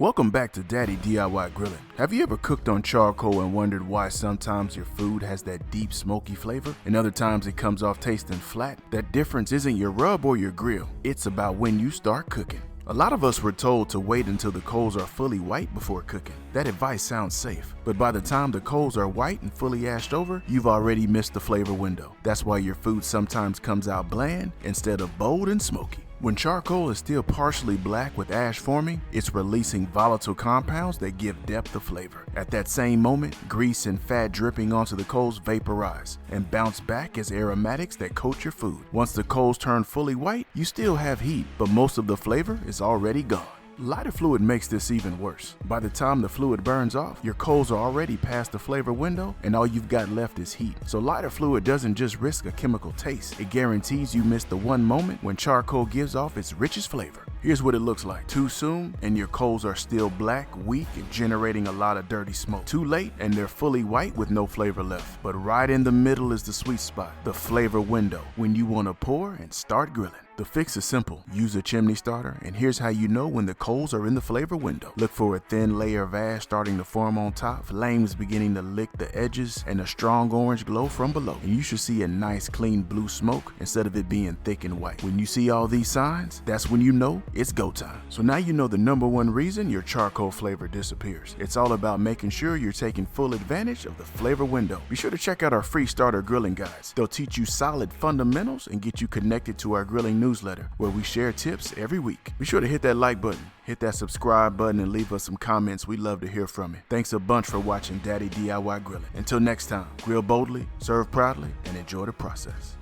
Welcome back to Daddy DIY Grilling. Have you ever cooked on charcoal and wondered why sometimes your food has that deep smoky flavor and other times it comes off tasting flat? That difference isn't your rub or your grill, it's about when you start cooking. A lot of us were told to wait until the coals are fully white before cooking. That advice sounds safe, but by the time the coals are white and fully ashed over, you've already missed the flavor window. That's why your food sometimes comes out bland instead of bold and smoky. When charcoal is still partially black with ash forming, it's releasing volatile compounds that give depth of flavor. At that same moment, grease and fat dripping onto the coals vaporize and bounce back as aromatics that coat your food. Once the coals turn fully white, you still have heat, but most of the flavor is already gone. Lighter fluid makes this even worse. By the time the fluid burns off, your coals are already past the flavor window and all you've got left is heat. So lighter fluid doesn't just risk a chemical taste, it guarantees you miss the one moment when charcoal gives off its richest flavor. Here's what it looks like. Too soon and your coals are still black, weak, and generating a lot of dirty smoke. Too late and they're fully white with no flavor left. But right in the middle is the sweet spot, the flavor window, when you want to pour and start grilling. The fix is simple. Use a chimney starter, and here's how you know when the coals are in the flavor window. Look for a thin layer of ash starting to form on top, flames beginning to lick the edges, and a strong orange glow from below. And you should see a nice clean blue smoke instead of it being thick and white. When you see all these signs, that's when you know it's go time. So now you know the number one reason your charcoal flavor disappears. It's all about making sure you're taking full advantage of the flavor window. Be sure to check out our free starter grilling guides. They'll teach you solid fundamentals and get you connected to our grilling newsletter where we share tips every week. Be sure to hit that like button, hit that subscribe button, and leave us some comments. We'd love to hear from you. Thanks a bunch for watching Daddy DIY Grilling. Until next time, grill boldly, serve proudly, and enjoy the process.